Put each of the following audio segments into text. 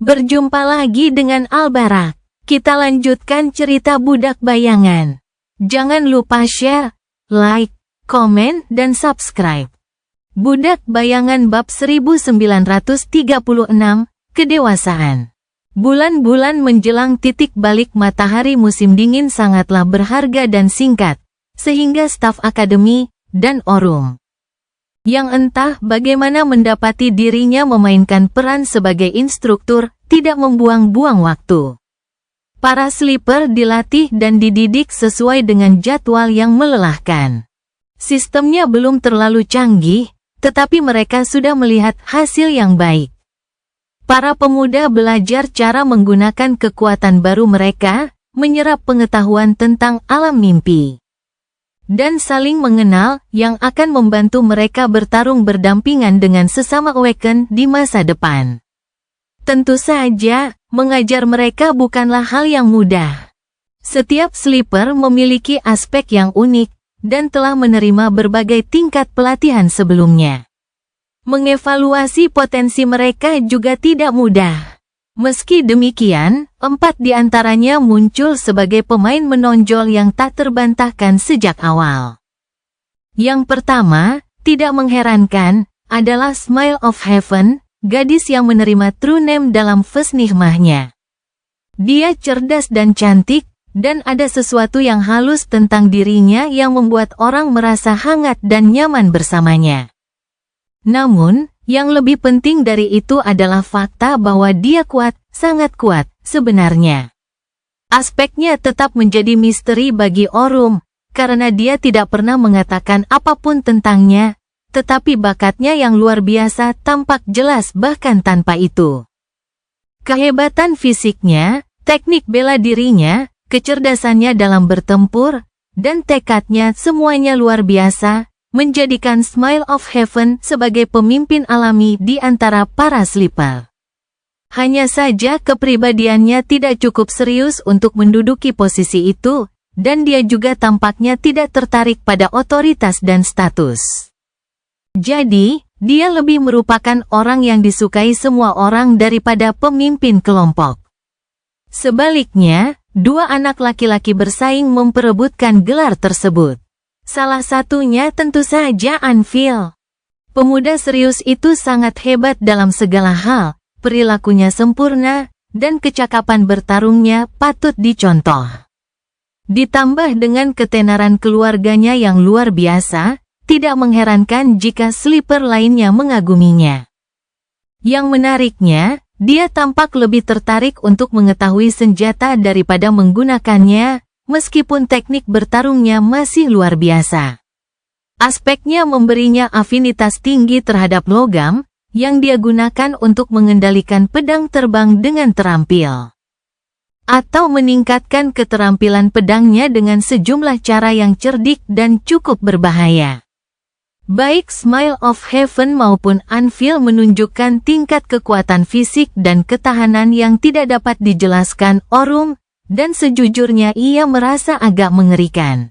Berjumpa lagi dengan Albarak. Kita lanjutkan cerita Budak Bayangan. Jangan lupa share, like, komen, dan subscribe. Budak Bayangan bab 1936, Kedewasaan. Bulan-bulan menjelang titik balik matahari musim dingin sangatlah berharga dan singkat, sehingga staf akademi dan Orum yang entah bagaimana mendapati dirinya memainkan peran sebagai instruktur, tidak membuang-buang waktu. Para sleeper dilatih dan dididik sesuai dengan jadwal yang melelahkan. Sistemnya belum terlalu canggih, tetapi mereka sudah melihat hasil yang baik. Para pemuda belajar cara menggunakan kekuatan baru mereka, menyerap pengetahuan tentang alam mimpi, dan saling mengenal yang akan membantu mereka bertarung berdampingan dengan sesama Awaken di masa depan. Tentu saja, mengajar mereka bukanlah hal yang mudah. Setiap sleeper memiliki aspek yang unik, dan telah menerima berbagai tingkat pelatihan sebelumnya. Mengevaluasi potensi mereka juga tidak mudah. Meski demikian, 4 di antaranya muncul sebagai pemain menonjol yang tak terbantahkan sejak awal. Yang pertama, tidak mengherankan, adalah Smile of Heaven, gadis yang menerima true name dalam first nihmahnya. Dia cerdas dan cantik, dan ada sesuatu yang halus tentang dirinya yang membuat orang merasa hangat dan nyaman bersamanya. Namun, yang lebih penting dari itu adalah fakta bahwa dia kuat, sangat kuat, sebenarnya. Aspeknya tetap menjadi misteri bagi Orum, karena dia tidak pernah mengatakan apapun tentangnya, tetapi bakatnya yang luar biasa tampak jelas bahkan tanpa itu. Kehebatan fisiknya, teknik bela dirinya, kecerdasannya dalam bertempur, dan tekadnya semuanya luar biasa, menjadikan Smile of Heaven sebagai pemimpin alami di antara para sleeper. Hanya saja kepribadiannya tidak cukup serius untuk menduduki posisi itu, dan dia juga tampaknya tidak tertarik pada otoritas dan status. Jadi, dia lebih merupakan orang yang disukai semua orang daripada pemimpin kelompok. Sebaliknya, 2 anak laki-laki bersaing memperebutkan gelar tersebut. Salah satunya tentu saja Anvil. Pemuda serius itu sangat hebat dalam segala hal, perilakunya sempurna, dan kecakapan bertarungnya patut dicontoh. Ditambah dengan ketenaran keluarganya yang luar biasa, tidak mengherankan jika sleeper lainnya mengaguminya. Yang menariknya, dia tampak lebih tertarik untuk mengetahui senjata daripada menggunakannya, meskipun teknik bertarungnya masih luar biasa. Aspeknya memberinya afinitas tinggi terhadap logam, yang dia gunakan untuk mengendalikan pedang terbang dengan terampil. Atau meningkatkan keterampilan pedangnya dengan sejumlah cara yang cerdik dan cukup berbahaya. Baik Smile of Heaven maupun Anvil menunjukkan tingkat kekuatan fisik dan ketahanan yang tidak dapat dijelaskan Orum, dan sejujurnya ia merasa agak mengerikan.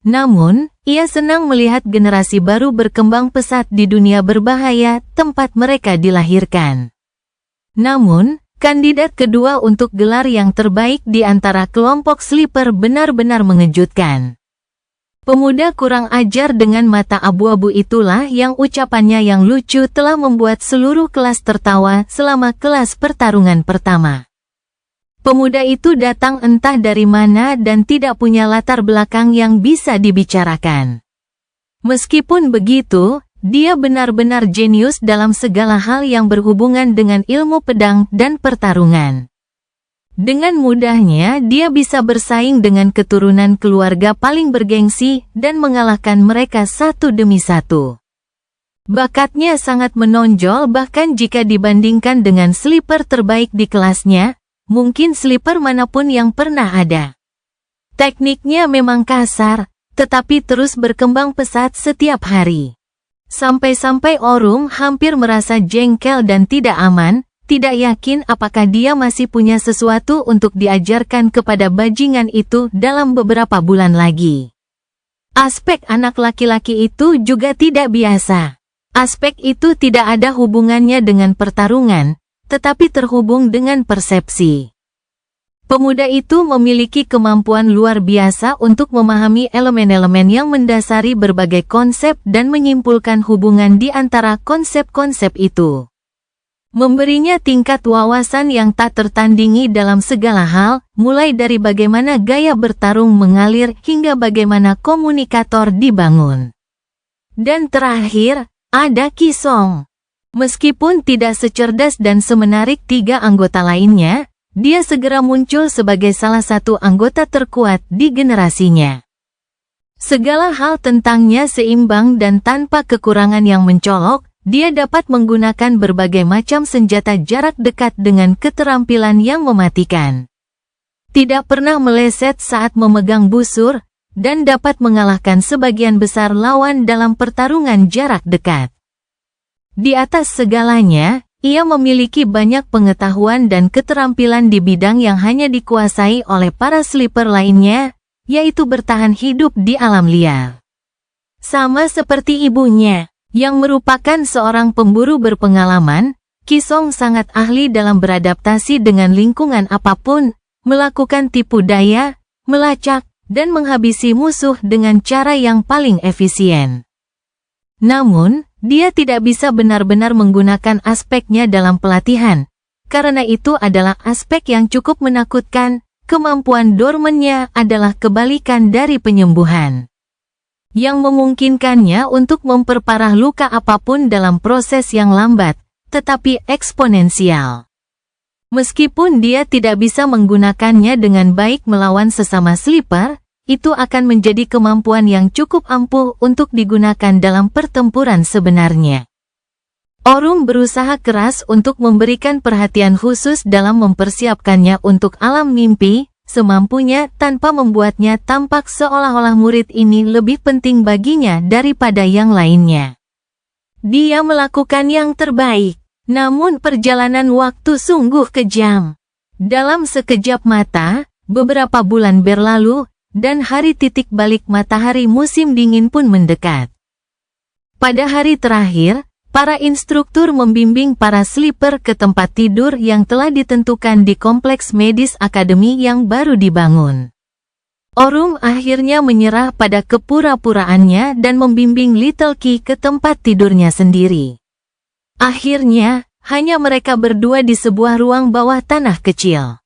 Namun, ia senang melihat generasi baru berkembang pesat di dunia berbahaya tempat mereka dilahirkan. Namun, kandidat kedua untuk gelar yang terbaik di antara kelompok sleeper benar-benar mengejutkan. Pemuda kurang ajar dengan mata abu-abu itulah yang ucapannya yang lucu telah membuat seluruh kelas tertawa selama kelas pertarungan pertama. Pemuda itu datang entah dari mana dan tidak punya latar belakang yang bisa dibicarakan. Meskipun begitu, dia benar-benar jenius dalam segala hal yang berhubungan dengan ilmu pedang dan pertarungan. Dengan mudahnya dia bisa bersaing dengan keturunan keluarga paling bergengsi dan mengalahkan mereka satu demi satu. Bakatnya sangat menonjol bahkan jika dibandingkan dengan sleeper terbaik di kelasnya, mungkin sleeper manapun yang pernah ada. Tekniknya memang kasar, tetapi terus berkembang pesat setiap hari. Sampai-sampai Orum hampir merasa jengkel dan tidak aman, tidak yakin apakah dia masih punya sesuatu untuk diajarkan kepada bajingan itu dalam beberapa bulan lagi. Aspek anak laki-laki itu juga tidak biasa. Aspek itu tidak ada hubungannya dengan pertarungan, tetapi terhubung dengan persepsi. Pemuda itu memiliki kemampuan luar biasa untuk memahami elemen-elemen yang mendasari berbagai konsep dan menyimpulkan hubungan di antara konsep-konsep itu. Memberinya tingkat wawasan yang tak tertandingi dalam segala hal, mulai dari bagaimana gaya bertarung mengalir hingga bagaimana komunikator dibangun. Dan terakhir, ada Qi Song. Meskipun tidak secerdas dan semenarik tiga anggota lainnya, dia segera muncul sebagai salah satu anggota terkuat di generasinya. Segala hal tentangnya seimbang dan tanpa kekurangan yang mencolok, dia dapat menggunakan berbagai macam senjata jarak dekat dengan keterampilan yang mematikan. Tidak pernah meleset saat memegang busur, dan dapat mengalahkan sebagian besar lawan dalam pertarungan jarak dekat. Di atas segalanya, ia memiliki banyak pengetahuan dan keterampilan di bidang yang hanya dikuasai oleh para sleeper lainnya, yaitu bertahan hidup di alam liar. Sama seperti ibunya, yang merupakan seorang pemburu berpengalaman, Qi Song sangat ahli dalam beradaptasi dengan lingkungan apapun, melakukan tipu daya, melacak, dan menghabisi musuh dengan cara yang paling efisien. Namun, dia tidak bisa benar-benar menggunakan aspeknya dalam pelatihan, karena itu adalah aspek yang cukup menakutkan. Kemampuan dormannya adalah kebalikan dari penyembuhan, yang memungkinkannya untuk memperparah luka apapun dalam proses yang lambat, tetapi eksponensial. Meskipun dia tidak bisa menggunakannya dengan baik melawan sesama sleeper, itu akan menjadi kemampuan yang cukup ampuh untuk digunakan dalam pertempuran sebenarnya. Orum berusaha keras untuk memberikan perhatian khusus dalam mempersiapkannya untuk alam mimpi, semampunya tanpa membuatnya tampak seolah-olah murid ini lebih penting baginya daripada yang lainnya. Dia melakukan yang terbaik, namun perjalanan waktu sungguh kejam. Dalam sekejap mata, beberapa bulan berlalu, dan hari titik balik matahari musim dingin pun mendekat. Pada hari terakhir, para instruktur membimbing para sleeper ke tempat tidur yang telah ditentukan di kompleks medis akademi yang baru dibangun. Orum akhirnya menyerah pada kepura-puraannya dan membimbing Little Qi ke tempat tidurnya sendiri. Akhirnya, hanya mereka berdua di sebuah ruang bawah tanah kecil.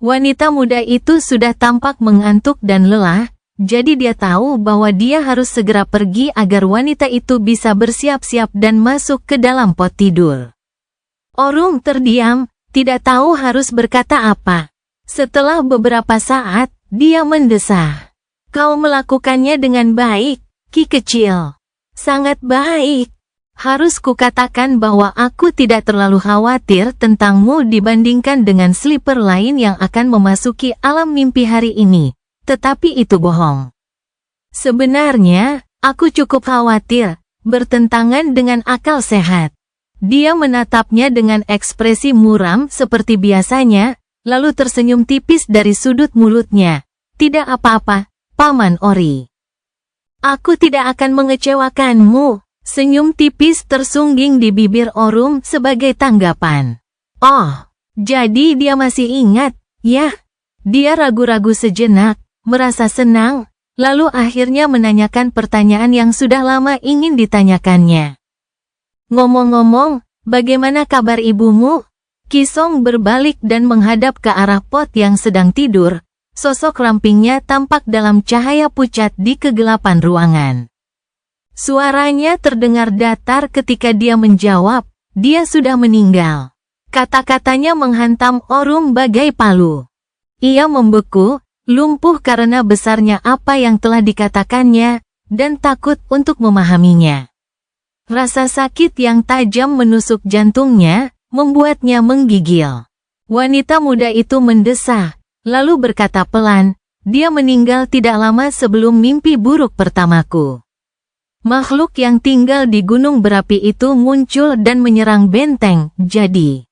Wanita muda itu sudah tampak mengantuk dan lelah, jadi dia tahu bahwa dia harus segera pergi agar wanita itu bisa bersiap-siap dan masuk ke dalam pot tidur. Orum terdiam, tidak tahu harus berkata apa. Setelah beberapa saat, dia mendesah. Kau melakukannya dengan baik, Qi kecil. Sangat baik. Harus kukatakan bahwa aku tidak terlalu khawatir tentangmu dibandingkan dengan sleeper lain yang akan memasuki alam mimpi hari ini, tetapi itu bohong. Sebenarnya, aku cukup khawatir, bertentangan dengan akal sehat. Dia menatapnya dengan ekspresi muram seperti biasanya, lalu tersenyum tipis dari sudut mulutnya. Tidak apa-apa, Paman Ori. Aku tidak akan mengecewakanmu. Senyum tipis tersungging di bibir Orum sebagai tanggapan. Oh, jadi dia masih ingat, ya? Dia ragu-ragu sejenak, merasa senang, lalu akhirnya menanyakan pertanyaan yang sudah lama ingin ditanyakannya. Ngomong-ngomong, bagaimana kabar ibumu? Qi Song berbalik dan menghadap ke arah pot yang sedang tidur. Sosok rampingnya tampak dalam cahaya pucat di kegelapan ruangan. Suaranya terdengar datar ketika dia menjawab, dia sudah meninggal. Kata-katanya menghantam Orum bagai palu. Ia membeku, lumpuh karena besarnya apa yang telah dikatakannya, dan takut untuk memahaminya. Rasa sakit yang tajam menusuk jantungnya, membuatnya menggigil. Wanita muda itu mendesah, lalu berkata pelan, dia meninggal tidak lama sebelum mimpi buruk pertamaku. Makhluk yang tinggal di gunung berapi itu muncul dan menyerang benteng, jadi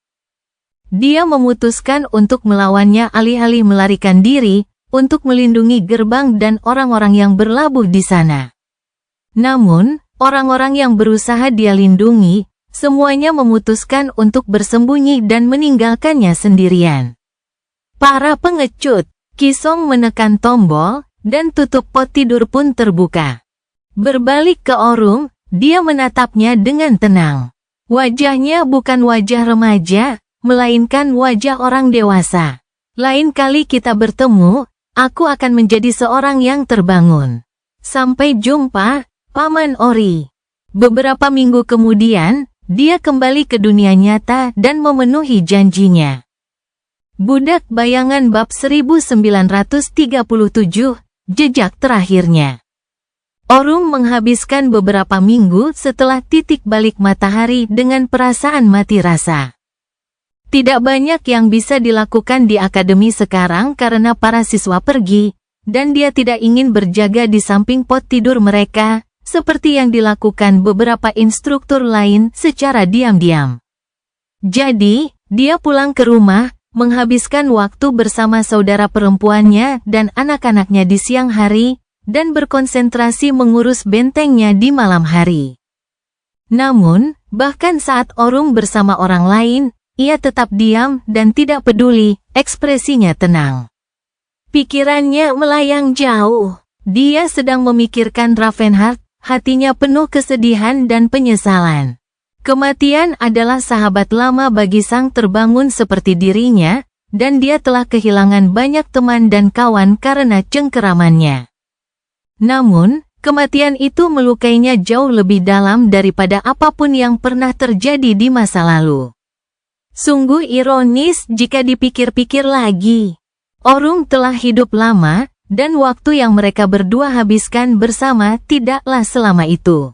dia memutuskan untuk melawannya alih-alih melarikan diri, untuk melindungi gerbang dan orang-orang yang berlabuh di sana. Namun, orang-orang yang berusaha dia lindungi, semuanya memutuskan untuk bersembunyi dan meninggalkannya sendirian. Para pengecut, Kisong menekan tombol, dan tutup pot tidur pun terbuka. Berbalik ke Orung, dia menatapnya dengan tenang. Wajahnya bukan wajah remaja, melainkan wajah orang dewasa. Lain kali kita bertemu, aku akan menjadi seorang yang terbangun. Sampai jumpa, Paman Ori. Beberapa minggu kemudian, dia kembali ke dunia nyata dan memenuhi janjinya. Budak Bayangan bab 1937, jejak terakhirnya. Orung menghabiskan beberapa minggu setelah titik balik matahari dengan perasaan mati rasa. Tidak banyak yang bisa dilakukan di akademi sekarang karena para siswa pergi, dan dia tidak ingin berjaga di samping pot tidur mereka, seperti yang dilakukan beberapa instruktur lain secara diam-diam. Jadi, dia pulang ke rumah, menghabiskan waktu bersama saudara perempuannya dan anak-anaknya di siang hari, dan berkonsentrasi mengurus bentengnya di malam hari. Namun, bahkan saat Orung bersama orang lain, ia tetap diam dan tidak peduli, ekspresinya tenang. Pikirannya melayang jauh. Dia sedang memikirkan Ravenheart, hatinya penuh kesedihan dan penyesalan. Kematian adalah sahabat lama bagi sang terbangun seperti dirinya, dan dia telah kehilangan banyak teman dan kawan karena cengkeramannya. Namun, kematian itu melukainya jauh lebih dalam daripada apapun yang pernah terjadi di masa lalu. Sungguh ironis jika dipikir-pikir lagi. Orung telah hidup lama, dan waktu yang mereka berdua habiskan bersama tidaklah selama itu.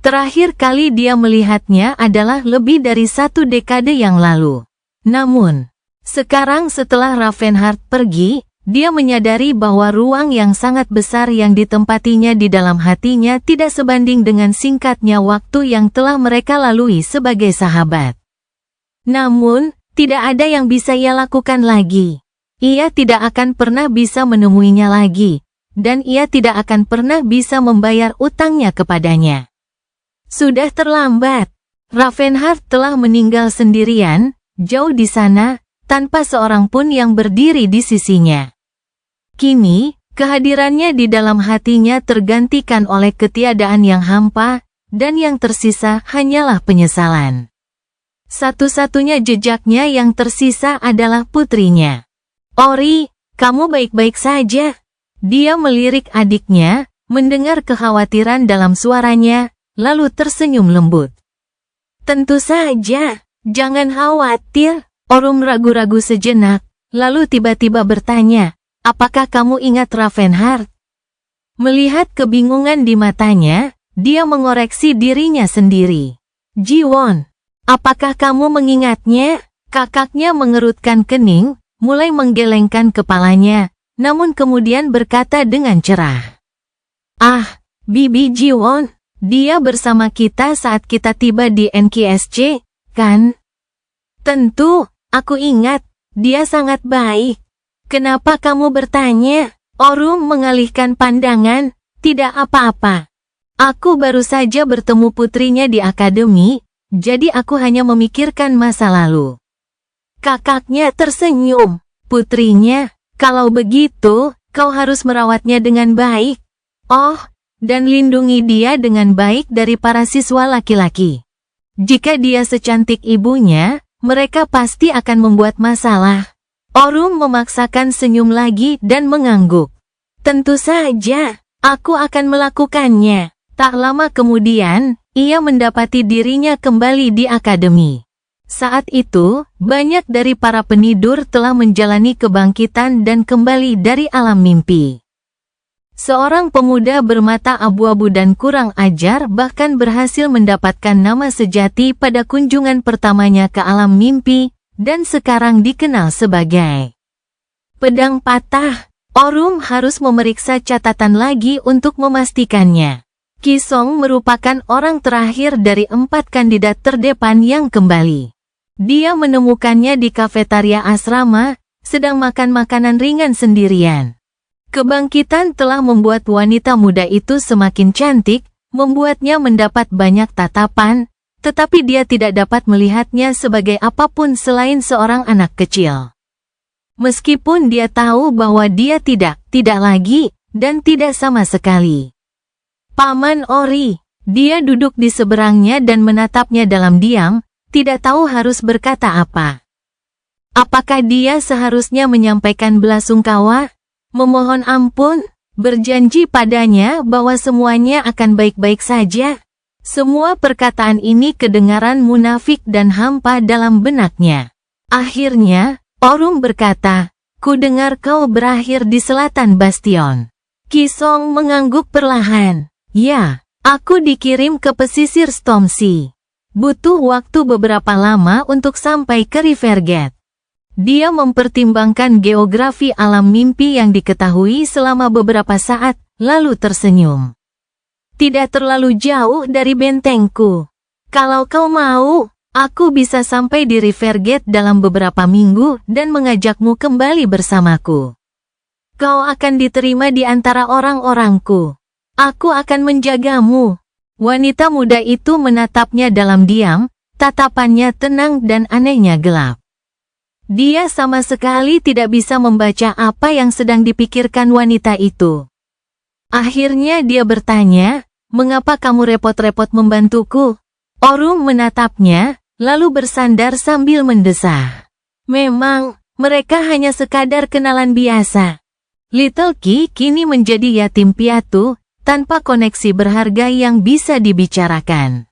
Terakhir kali dia melihatnya adalah lebih dari 1 dekade yang lalu. Namun, sekarang setelah Ravenheart pergi, dia menyadari bahwa ruang yang sangat besar yang ditempatinya di dalam hatinya tidak sebanding dengan singkatnya waktu yang telah mereka lalui sebagai sahabat. Namun, tidak ada yang bisa ia lakukan lagi. Ia tidak akan pernah bisa menemuinya lagi, dan ia tidak akan pernah bisa membayar utangnya kepadanya. Sudah terlambat. Ravenheart telah meninggal sendirian, jauh di sana, tanpa seorang pun yang berdiri di sisinya. Kini, kehadirannya di dalam hatinya tergantikan oleh ketiadaan yang hampa, dan yang tersisa hanyalah penyesalan. Satu-satunya jejaknya yang tersisa adalah putrinya. Ori, kamu baik-baik saja? Dia melirik adiknya, mendengar kekhawatiran dalam suaranya, lalu tersenyum lembut. Tentu saja, jangan khawatir. Orung ragu-ragu sejenak, lalu tiba-tiba bertanya, apakah kamu ingat Ravenheart? Melihat kebingungan di matanya, dia mengoreksi dirinya sendiri. Jiwon, apakah kamu mengingatnya? Kakaknya mengerutkan kening, mulai menggelengkan kepalanya, namun kemudian berkata dengan cerah. Ah, Bibi Jiwon. Dia bersama kita saat kita tiba di NKSC, kan? Tentu, aku ingat, dia sangat baik. Kenapa kamu bertanya? Orung mengalihkan pandangan, tidak apa-apa. Aku baru saja bertemu putrinya di akademi, jadi aku hanya memikirkan masa lalu. Kakaknya tersenyum. Putrinya, kalau begitu, kau harus merawatnya dengan baik. Oh, dan lindungi dia dengan baik dari para siswa laki-laki. Jika dia secantik ibunya, mereka pasti akan membuat masalah. Orung memaksakan senyum lagi dan mengangguk. Tentu saja, aku akan melakukannya. Tak lama kemudian, ia mendapati dirinya kembali di akademi. Saat itu, banyak dari para penidur telah menjalani kebangkitan dan kembali dari alam mimpi. Seorang pemuda bermata abu-abu dan kurang ajar bahkan berhasil mendapatkan nama sejati pada kunjungan pertamanya ke alam mimpi, dan sekarang dikenal sebagai pedang patah. Orung harus memeriksa catatan lagi untuk memastikannya. Kisong merupakan orang terakhir dari 4 kandidat terdepan yang kembali. Dia menemukannya di kafetaria asrama, sedang makan makanan ringan sendirian. Kebangkitan telah membuat wanita muda itu semakin cantik, membuatnya mendapat banyak tatapan, tetapi dia tidak dapat melihatnya sebagai apapun selain seorang anak kecil. Meskipun dia tahu bahwa dia tidak lagi, dan tidak sama sekali. Paman Ori, dia duduk di seberangnya dan menatapnya dalam diam, tidak tahu harus berkata apa. Apakah dia seharusnya menyampaikan belasungkawa, memohon ampun, berjanji padanya bahwa semuanya akan baik-baik saja? Semua perkataan ini kedengaran munafik dan hampa dalam benaknya. Akhirnya, Orung berkata, "Ku dengar kau berakhir di selatan bastion." Kisong mengangguk perlahan. "Ya, aku dikirim ke pesisir Stormsea. Butuh waktu beberapa lama untuk sampai ke Rivergate." Dia mempertimbangkan geografi alam mimpi yang diketahui selama beberapa saat, lalu tersenyum. "Tidak terlalu jauh dari bentengku. Kalau kau mau, aku bisa sampai di Rivergate dalam beberapa minggu dan mengajakmu kembali bersamaku. Kau akan diterima di antara orang-orangku. Aku akan menjagamu." Wanita muda itu menatapnya dalam diam, tatapannya tenang dan anehnya gelap. Dia sama sekali tidak bisa membaca apa yang sedang dipikirkan wanita itu. Akhirnya dia bertanya, "Mengapa kamu repot-repot membantuku?" Orung menatapnya, lalu bersandar sambil mendesah. "Memang, mereka hanya sekadar kenalan biasa." Little Ki kini menjadi yatim piatu, tanpa koneksi berharga yang bisa dibicarakan.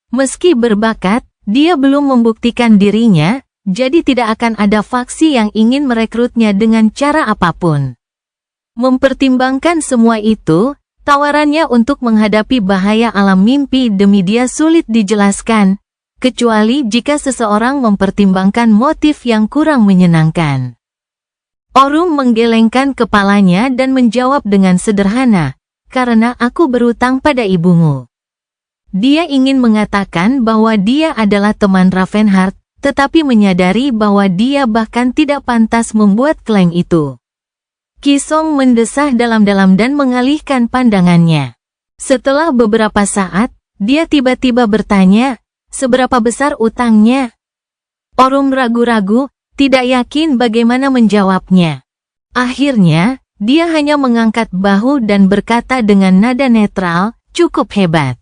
Meski berbakat, dia belum membuktikan dirinya, jadi tidak akan ada faksi yang ingin merekrutnya dengan cara apapun. Mempertimbangkan semua itu, tawarannya untuk menghadapi bahaya alam mimpi demi dia sulit dijelaskan, kecuali jika seseorang mempertimbangkan motif yang kurang menyenangkan. Orung menggelengkan kepalanya dan menjawab dengan sederhana, "Karena aku berutang pada ibumu." Dia ingin mengatakan bahwa dia adalah teman Ravenheart, tetapi menyadari bahwa dia bahkan tidak pantas membuat klaim itu. Kisong mendesah dalam-dalam dan mengalihkan pandangannya. Setelah beberapa saat, dia tiba-tiba bertanya, "Seberapa besar utangnya?" Orung ragu-ragu, tidak yakin bagaimana menjawabnya. Akhirnya, dia hanya mengangkat bahu dan berkata dengan nada netral, "Cukup hebat."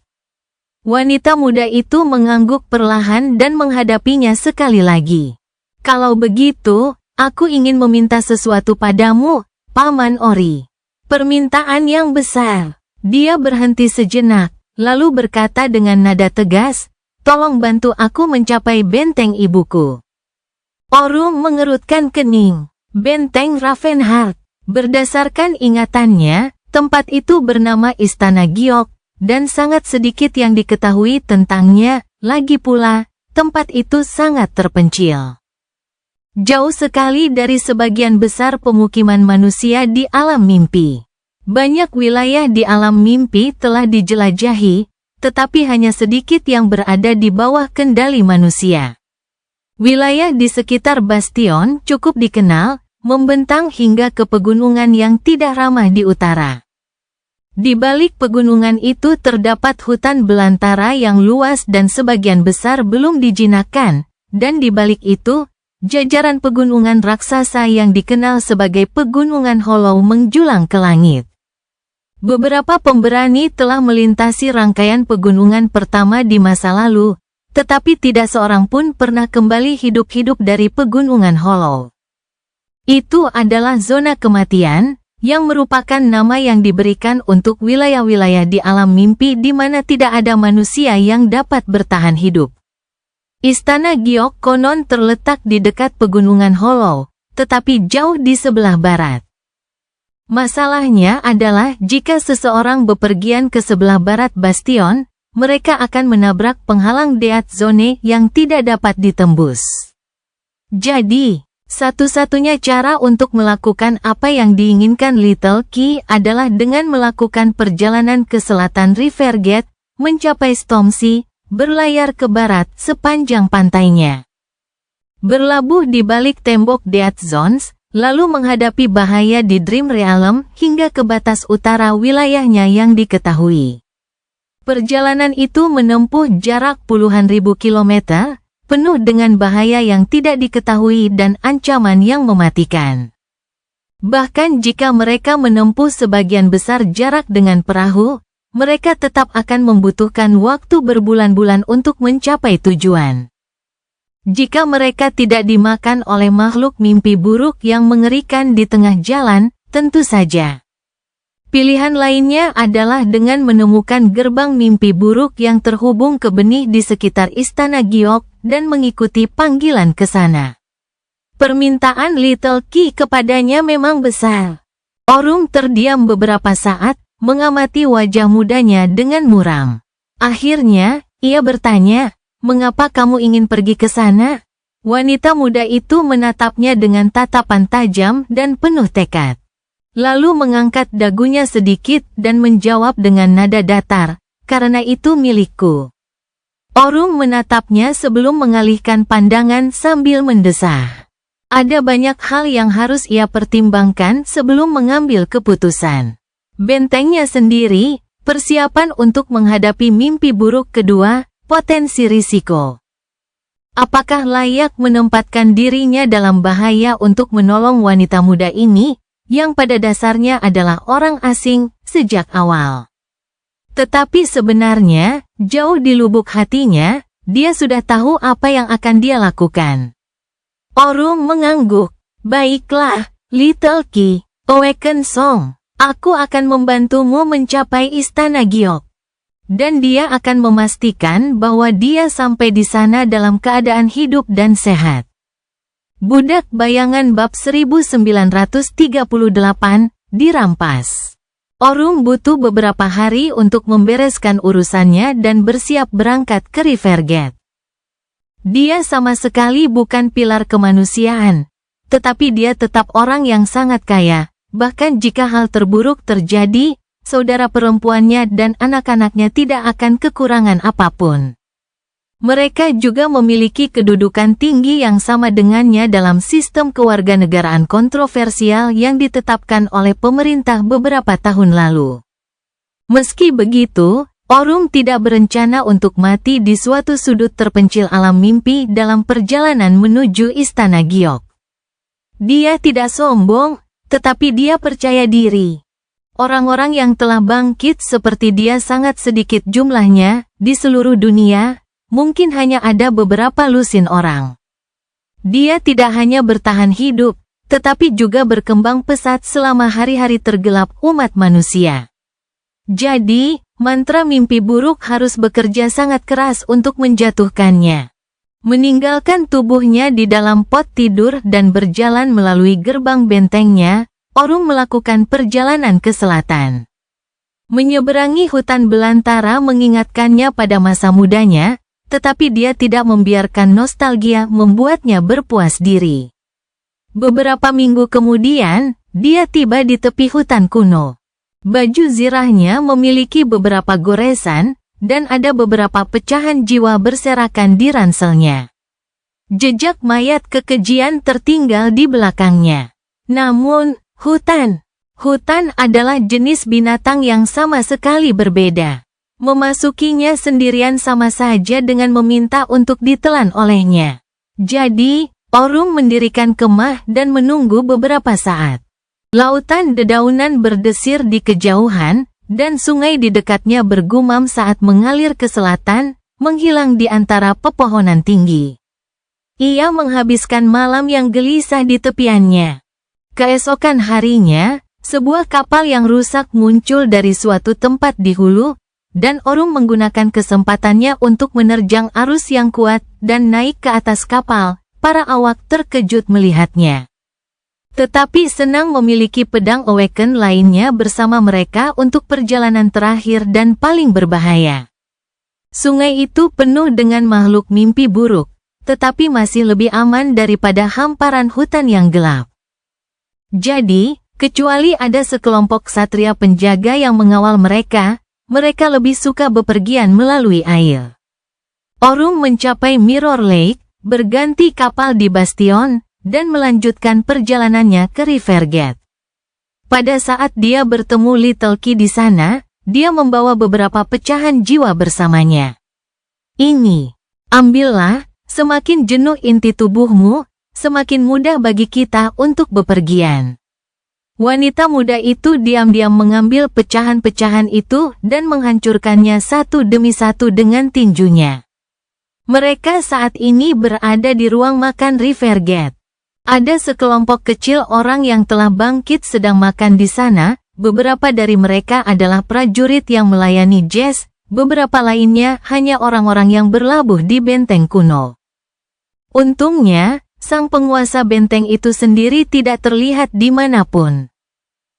Wanita muda itu mengangguk perlahan dan menghadapinya sekali lagi. "Kalau begitu, aku ingin meminta sesuatu padamu, Paman Ori." "Permintaan yang besar." Dia berhenti sejenak, lalu berkata dengan nada tegas, "Tolong bantu aku mencapai benteng ibuku." Orung mengerutkan kening. Benteng Ravenheart. Berdasarkan ingatannya, tempat itu bernama Istana Giok, dan sangat sedikit yang diketahui tentangnya, lagi pula, tempat itu sangat terpencil. Jauh sekali dari sebagian besar pemukiman manusia di alam mimpi. Banyak wilayah di alam mimpi telah dijelajahi, tetapi hanya sedikit yang berada di bawah kendali manusia. Wilayah di sekitar bastion cukup dikenal, membentang hingga ke pegunungan yang tidak ramah di utara. Di balik pegunungan itu terdapat hutan belantara yang luas dan sebagian besar belum dijinakkan, dan di balik itu, jajaran pegunungan raksasa yang dikenal sebagai Pegunungan Hollow menjulang ke langit. Beberapa pemberani telah melintasi rangkaian pegunungan pertama di masa lalu, tetapi tidak seorang pun pernah kembali hidup-hidup dari Pegunungan Hollow. Itu adalah zona kematian, yang merupakan nama yang diberikan untuk wilayah-wilayah di alam mimpi di mana tidak ada manusia yang dapat bertahan hidup. Istana Giok konon terletak di dekat Pegunungan Hollow, tetapi jauh di sebelah barat. Masalahnya adalah jika seseorang bepergian ke sebelah barat bastion, mereka akan menabrak penghalang Death Zone yang tidak dapat ditembus. Jadi, satu-satunya cara untuk melakukan apa yang diinginkan Little Ki adalah dengan melakukan perjalanan ke selatan Rivergate, mencapai Stormsea, berlayar ke barat sepanjang pantainya. Berlabuh di balik tembok Death Zones, lalu menghadapi bahaya di Dream Realm hingga ke batas utara wilayahnya yang diketahui. Perjalanan itu menempuh jarak puluhan ribu kilometer, penuh dengan bahaya yang tidak diketahui dan ancaman yang mematikan. Bahkan jika mereka menempuh sebagian besar jarak dengan perahu, mereka tetap akan membutuhkan waktu berbulan-bulan untuk mencapai tujuan. Jika mereka tidak dimakan oleh makhluk mimpi buruk yang mengerikan di tengah jalan, tentu saja. Pilihan lainnya adalah dengan menemukan gerbang mimpi buruk yang terhubung ke benih di sekitar Istana Giok dan mengikuti panggilan ke sana. Permintaan Little Ki kepadanya memang besar. Orung terdiam beberapa saat, mengamati wajah mudanya dengan muram. Akhirnya, ia bertanya, "Mengapa kamu ingin pergi ke sana?" Wanita muda itu menatapnya dengan tatapan tajam dan penuh tekad. Lalu mengangkat dagunya sedikit dan menjawab dengan nada datar, "Karena itu milikku." Orung menatapnya sebelum mengalihkan pandangan sambil mendesah. Ada banyak hal yang harus ia pertimbangkan sebelum mengambil keputusan. Bentengnya sendiri, persiapan untuk menghadapi mimpi buruk kedua, potensi risiko. Apakah layak menempatkan dirinya dalam bahaya untuk menolong wanita muda ini, yang pada dasarnya adalah orang asing sejak awal? Tetapi sebenarnya, jauh di lubuk hatinya, dia sudah tahu apa yang akan dia lakukan. Orung mengangguk. "Baiklah, Little Ki, Awaken Song. Aku akan membantumu mencapai Istana Giok." Dan dia akan memastikan bahwa dia sampai di sana dalam keadaan hidup dan sehat. Budak Bayangan bab 1938 dirampas. Orung butuh beberapa hari untuk membereskan urusannya dan bersiap berangkat ke Rivergate. Dia sama sekali bukan pilar kemanusiaan, tetapi dia tetap orang yang sangat kaya. Bahkan jika hal terburuk terjadi, saudara perempuannya dan anak-anaknya tidak akan kekurangan apapun. Mereka juga memiliki kedudukan tinggi yang sama dengannya dalam sistem kewarganegaraan kontroversial yang ditetapkan oleh pemerintah beberapa tahun lalu. Meski begitu, Orung tidak berencana untuk mati di suatu sudut terpencil alam mimpi dalam perjalanan menuju Istana Giok. Dia tidak sombong, tetapi dia percaya diri. Orang-orang yang telah bangkit seperti dia sangat sedikit jumlahnya di seluruh dunia. Mungkin hanya ada beberapa lusin orang. Dia tidak hanya bertahan hidup, tetapi juga berkembang pesat selama hari-hari tergelap umat manusia. Jadi, mantra mimpi buruk harus bekerja sangat keras untuk menjatuhkannya. Meninggalkan tubuhnya di dalam pot tidur dan berjalan melalui gerbang bentengnya, Orung melakukan perjalanan ke selatan. Menyeberangi hutan belantara mengingatkannya pada masa mudanya, tetapi dia tidak membiarkan nostalgia membuatnya berpuas diri. Beberapa minggu kemudian, dia tiba di tepi hutan kuno. Baju zirahnya memiliki beberapa goresan, dan ada beberapa pecahan jiwa berserakan di ranselnya. Jejak mayat kekejian tertinggal di belakangnya. Namun, hutan adalah jenis binatang yang sama sekali berbeda. Memasukinya sendirian sama saja dengan meminta untuk ditelan olehnya. Jadi, Orung mendirikan kemah dan menunggu beberapa saat. Lautan dedaunan berdesir di kejauhan, dan sungai di dekatnya bergumam saat mengalir ke selatan, menghilang di antara pepohonan tinggi. Ia menghabiskan malam yang gelisah di tepiannya. Keesokan harinya, sebuah kapal yang rusak muncul dari suatu tempat di hulu, dan Orung menggunakan kesempatannya untuk menerjang arus yang kuat dan naik ke atas kapal. Para awak terkejut melihatnya. Tetapi senang memiliki pedang Awaken lainnya bersama mereka untuk perjalanan terakhir dan paling berbahaya. Sungai itu penuh dengan makhluk mimpi buruk, tetapi masih lebih aman daripada hamparan hutan yang gelap. Jadi, kecuali ada sekelompok satria penjaga yang mengawal mereka lebih suka bepergian melalui air. Orung mencapai Mirror Lake, berganti kapal di Bastion, dan melanjutkan perjalanannya ke Rivergate. Pada saat dia bertemu Little Ki di sana, dia membawa beberapa pecahan jiwa bersamanya. Ini, ambillah, semakin jenuh inti tubuhmu, semakin mudah bagi kita untuk bepergian. Wanita muda itu diam-diam mengambil pecahan-pecahan itu dan menghancurkannya satu demi satu dengan tinjunya. Mereka saat ini berada di ruang makan Rivergate. Ada sekelompok kecil orang yang telah bangkit sedang makan di sana. Beberapa dari mereka adalah prajurit yang melayani Jess, beberapa lainnya hanya orang-orang yang berlabuh di benteng kuno. Untungnya, sang penguasa benteng itu sendiri tidak terlihat dimanapun.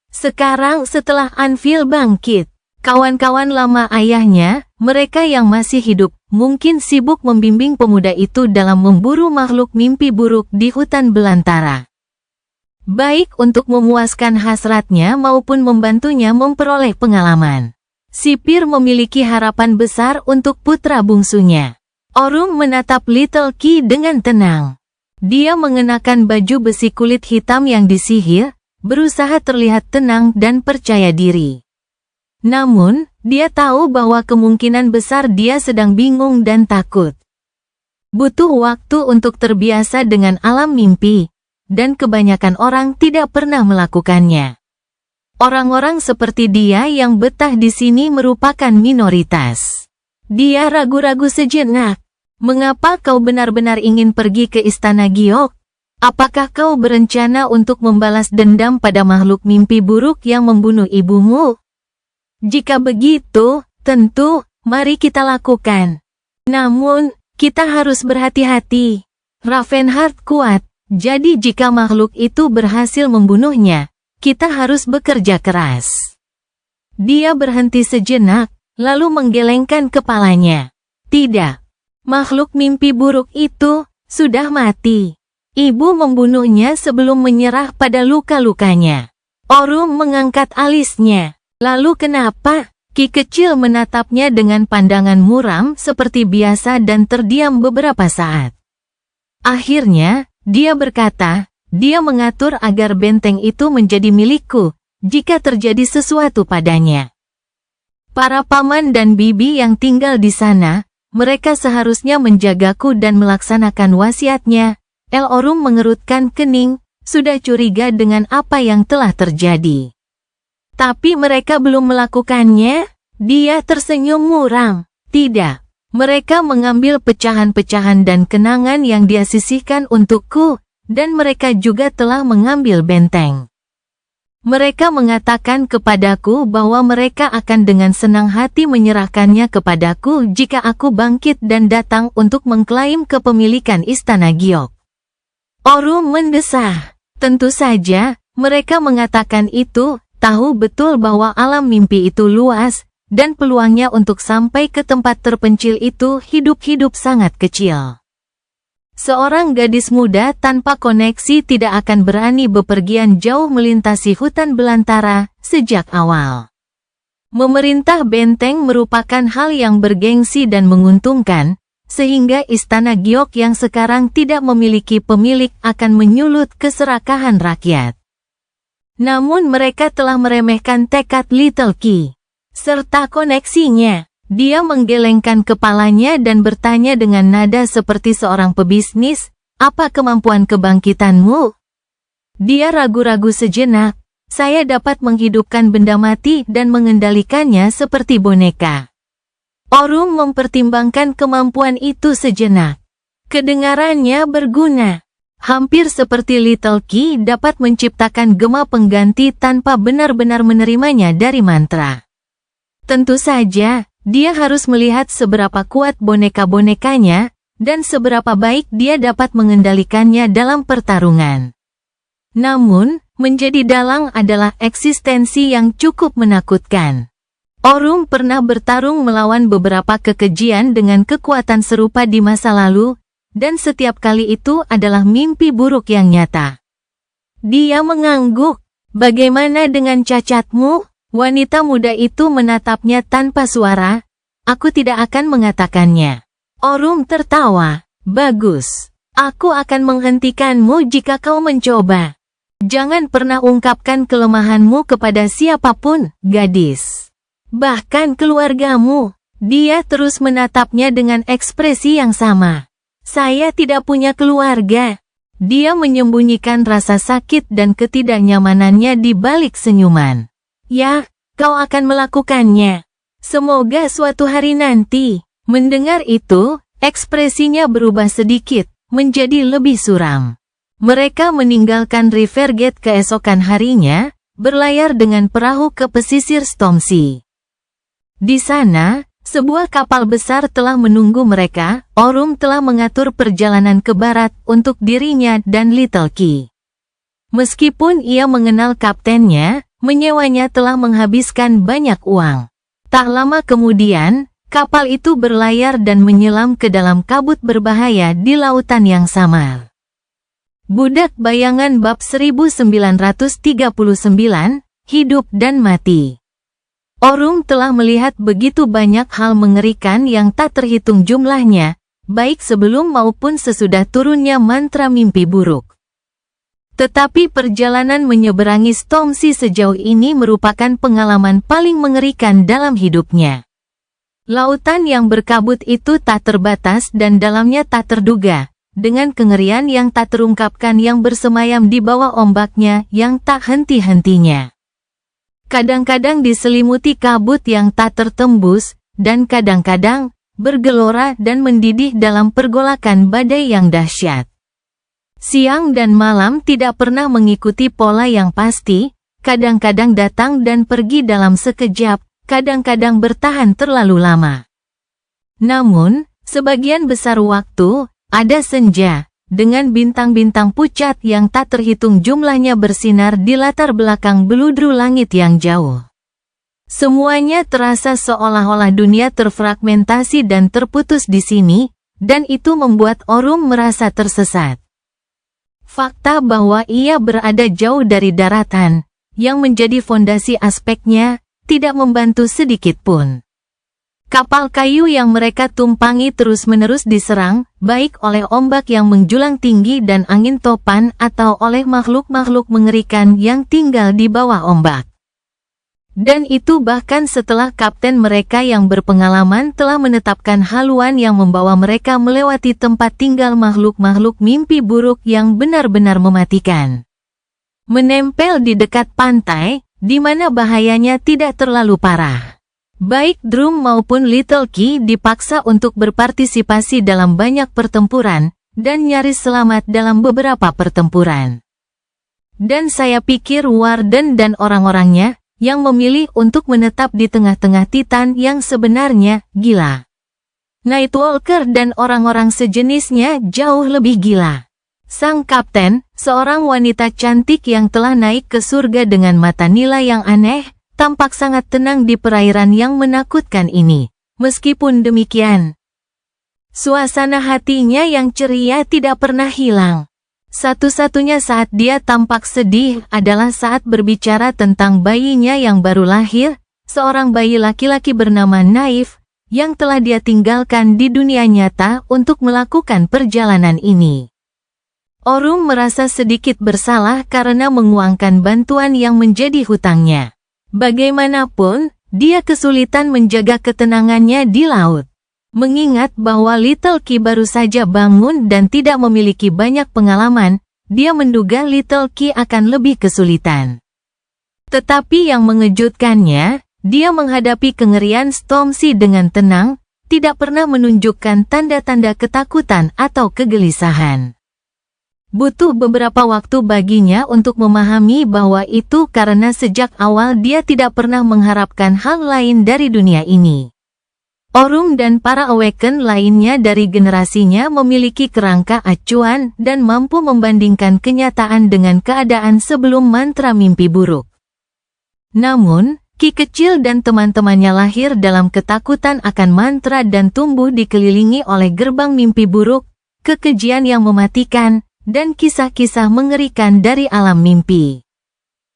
Sekarang setelah Anvil bangkit, kawan-kawan lama ayahnya, mereka yang masih hidup, mungkin sibuk membimbing pemuda itu dalam memburu makhluk mimpi buruk di hutan belantara. Baik untuk memuaskan hasratnya maupun membantunya memperoleh pengalaman. Sipir memiliki harapan besar untuk putra bungsunya. Orum menatap Little Ki dengan tenang. Dia mengenakan baju besi kulit hitam yang disihir, berusaha terlihat tenang dan percaya diri. Namun, dia tahu bahwa kemungkinan besar dia sedang bingung dan takut. Butuh waktu untuk terbiasa dengan alam mimpi, dan kebanyakan orang tidak pernah melakukannya. Orang-orang seperti dia yang betah di sini merupakan minoritas. Dia ragu-ragu sejenak. Mengapa kau benar-benar ingin pergi ke Istana Giok? Apakah kau berencana untuk membalas dendam pada makhluk mimpi buruk yang membunuh ibumu? Jika begitu, tentu, mari kita lakukan. Namun, kita harus berhati-hati. Ravenheart kuat. Jadi jika makhluk itu berhasil membunuhnya, kita harus bekerja keras. Dia berhenti sejenak, lalu menggelengkan kepalanya. Tidak. Makhluk mimpi buruk itu sudah mati. Ibu membunuhnya sebelum menyerah pada luka-lukanya. Orum mengangkat alisnya. Lalu kenapa? Ki kecil menatapnya dengan pandangan muram seperti biasa dan terdiam beberapa saat. Akhirnya, dia berkata, dia mengatur agar benteng itu menjadi milikku, jika terjadi sesuatu padanya. Para paman dan bibi yang tinggal di sana, mereka seharusnya menjagaku dan melaksanakan wasiatnya. El Orum mengerutkan kening, sudah curiga dengan apa yang telah terjadi. Tapi mereka belum melakukannya, dia tersenyum muram. Tidak. Mereka mengambil pecahan-pecahan dan kenangan yang dia sisihkan untukku, dan mereka juga telah mengambil benteng. Mereka mengatakan kepadaku bahwa mereka akan dengan senang hati menyerahkannya kepadaku jika aku bangkit dan datang untuk mengklaim kepemilikan Istana Giok. Orum mendesah. Tentu saja, mereka mengatakan itu, tahu betul bahwa alam mimpi itu luas, dan peluangnya untuk sampai ke tempat terpencil itu hidup-hidup sangat kecil. Seorang gadis muda tanpa koneksi tidak akan berani bepergian jauh melintasi hutan belantara sejak awal. Memerintah benteng merupakan hal yang bergengsi dan menguntungkan, sehingga Istana Giok yang sekarang tidak memiliki pemilik akan menyulut keserakahan rakyat. Namun mereka telah meremehkan tekad Little Ki serta koneksinya. Dia menggelengkan kepalanya dan bertanya dengan nada seperti seorang pebisnis, apa kemampuan kebangkitanmu? Dia ragu-ragu sejenak. Saya dapat menghidupkan benda mati dan mengendalikannya seperti boneka. Orum mempertimbangkan kemampuan itu sejenak. Kedengarannya berguna. Hampir seperti Little Ki dapat menciptakan gema pengganti tanpa benar-benar menerimanya dari mantra. Tentu saja, dia harus melihat seberapa kuat boneka-bonekanya, dan seberapa baik dia dapat mengendalikannya dalam pertarungan. Namun, menjadi dalang adalah eksistensi yang cukup menakutkan. Orum pernah bertarung melawan beberapa kekejian dengan kekuatan serupa di masa lalu, dan setiap kali itu adalah mimpi buruk yang nyata. Dia mengangguk. Bagaimana dengan cacatmu? Wanita muda itu menatapnya tanpa suara. Aku tidak akan mengatakannya. Orum tertawa. Bagus. Aku akan menghentikanmu jika kau mencoba. Jangan pernah ungkapkan kelemahanmu kepada siapapun, gadis. Bahkan keluargamu. Dia terus menatapnya dengan ekspresi yang sama. Saya tidak punya keluarga. Dia menyembunyikan rasa sakit dan ketidaknyamanannya di balik senyuman. Ya, kau akan melakukannya. Semoga suatu hari nanti. Mendengar itu, ekspresinya berubah sedikit, menjadi lebih suram. Mereka meninggalkan Rivergate keesokan harinya, berlayar dengan perahu ke pesisir Stormsea. Di sana, sebuah kapal besar telah menunggu mereka. Orum telah mengatur perjalanan ke barat untuk dirinya dan Little Key. Meskipun ia mengenal kaptennya, menyewanya telah menghabiskan banyak uang. Tak lama kemudian, kapal itu berlayar dan menyelam ke dalam kabut berbahaya di lautan yang samar. Budak Bayangan bab 1939, Hidup dan Mati. Orum telah melihat begitu banyak hal mengerikan yang tak terhitung jumlahnya, baik sebelum maupun sesudah turunnya mantra mimpi buruk. Tetapi perjalanan menyeberangi Stormsea sejauh ini merupakan pengalaman paling mengerikan dalam hidupnya. Lautan yang berkabut itu tak terbatas dan dalamnya tak terduga, dengan kengerian yang tak terungkapkan yang bersemayam di bawah ombaknya yang tak henti-hentinya. Kadang-kadang diselimuti kabut yang tak tertembus, dan kadang-kadang bergelora dan mendidih dalam pergolakan badai yang dahsyat. Siang dan malam tidak pernah mengikuti pola yang pasti, kadang-kadang datang dan pergi dalam sekejap, kadang-kadang bertahan terlalu lama. Namun, sebagian besar waktu, ada senja, dengan bintang-bintang pucat yang tak terhitung jumlahnya bersinar di latar belakang beludru langit yang jauh. Semuanya terasa seolah-olah dunia terfragmentasi dan terputus di sini, dan itu membuat Orum merasa tersesat. Fakta bahwa ia berada jauh dari daratan, yang menjadi fondasi aspeknya, tidak membantu sedikit pun. Kapal kayu yang mereka tumpangi terus-menerus diserang, baik oleh ombak yang menjulang tinggi dan angin topan atau oleh makhluk-makhluk mengerikan yang tinggal di bawah ombak. Dan itu bahkan setelah kapten mereka yang berpengalaman telah menetapkan haluan yang membawa mereka melewati tempat tinggal makhluk-makhluk mimpi buruk yang benar-benar mematikan. Menempel di dekat pantai, di mana bahayanya tidak terlalu parah. Baik Drum maupun Little Key dipaksa untuk berpartisipasi dalam banyak pertempuran, dan nyaris selamat dalam beberapa pertempuran. Dan saya pikir Warden dan orang-orangnya, yang memilih untuk menetap di tengah-tengah Titan yang sebenarnya, gila. Nightwalker dan orang-orang sejenisnya jauh lebih gila. Sang kapten, seorang wanita cantik yang telah naik ke surga dengan mata nila yang aneh, tampak sangat tenang di perairan yang menakutkan ini. Meskipun demikian, suasana hatinya yang ceria tidak pernah hilang. Satu-satunya saat dia tampak sedih adalah saat berbicara tentang bayinya yang baru lahir, seorang bayi laki-laki bernama Naif, yang telah dia tinggalkan di dunia nyata untuk melakukan perjalanan ini. Orum merasa sedikit bersalah karena menguangkan bantuan yang menjadi hutangnya. Bagaimanapun, dia kesulitan menjaga ketenangannya di laut. Mengingat bahwa Little Key baru saja bangun dan tidak memiliki banyak pengalaman, dia menduga Little Key akan lebih kesulitan. Tetapi yang mengejutkannya, dia menghadapi kengerian Stormsea dengan tenang, tidak pernah menunjukkan tanda-tanda ketakutan atau kegelisahan. Butuh beberapa waktu baginya untuk memahami bahwa itu karena sejak awal dia tidak pernah mengharapkan hal lain dari dunia ini. Orum dan para Awaken lainnya dari generasinya memiliki kerangka acuan dan mampu membandingkan kenyataan dengan keadaan sebelum mantra mimpi buruk. Namun, Ki kecil dan teman-temannya lahir dalam ketakutan akan mantra dan tumbuh dikelilingi oleh gerbang mimpi buruk, kekejian yang mematikan, dan kisah-kisah mengerikan dari alam mimpi.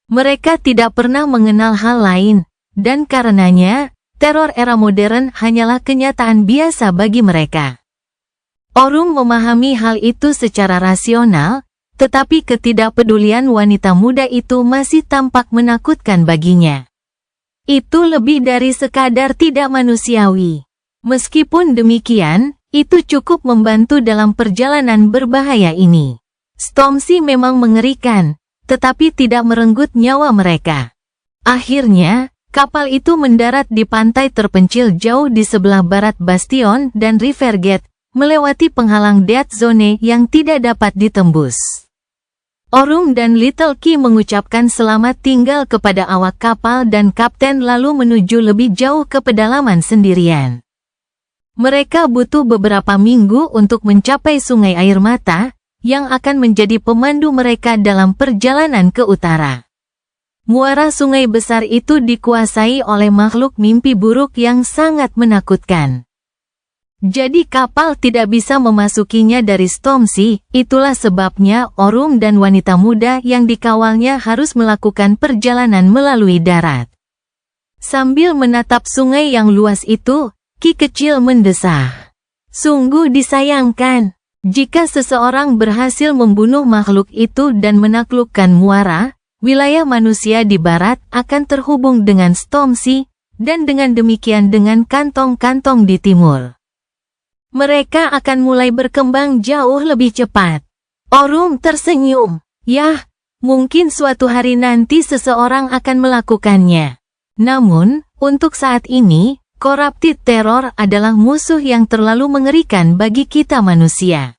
Mereka tidak pernah mengenal hal lain, dan karenanya, teror era modern hanyalah kenyataan biasa bagi mereka. Orum memahami hal itu secara rasional, tetapi ketidakpedulian wanita muda itu masih tampak menakutkan baginya. Itu lebih dari sekadar tidak manusiawi. Meskipun demikian, itu cukup membantu dalam perjalanan berbahaya ini. Stormzy memang mengerikan, tetapi tidak merenggut nyawa mereka. Akhirnya, kapal itu mendarat di pantai terpencil jauh di sebelah barat Bastion dan Rivergate, melewati penghalang Death Zone yang tidak dapat ditembus. Orung dan Little Ki mengucapkan selamat tinggal kepada awak kapal dan kapten lalu menuju lebih jauh ke pedalaman sendirian. Mereka butuh beberapa minggu untuk mencapai Sungai Air Mata, yang akan menjadi pemandu mereka dalam perjalanan ke utara. Muara sungai besar itu dikuasai oleh makhluk mimpi buruk yang sangat menakutkan. Jadi kapal tidak bisa memasukinya dari Stormzy, itulah sebabnya Orung dan wanita muda yang dikawalnya harus melakukan perjalanan melalui darat. Sambil menatap sungai yang luas itu, Ki kecil mendesah. Sungguh disayangkan, jika seseorang berhasil membunuh makhluk itu dan menaklukkan muara, wilayah manusia di barat akan terhubung dengan Stormzy, dan dengan demikian dengan kantong-kantong di timur. Mereka akan mulai berkembang jauh lebih cepat. Orung tersenyum. Yah, mungkin suatu hari nanti seseorang akan melakukannya. Namun, untuk saat ini, Corrupted Terror adalah musuh yang terlalu mengerikan bagi kita manusia.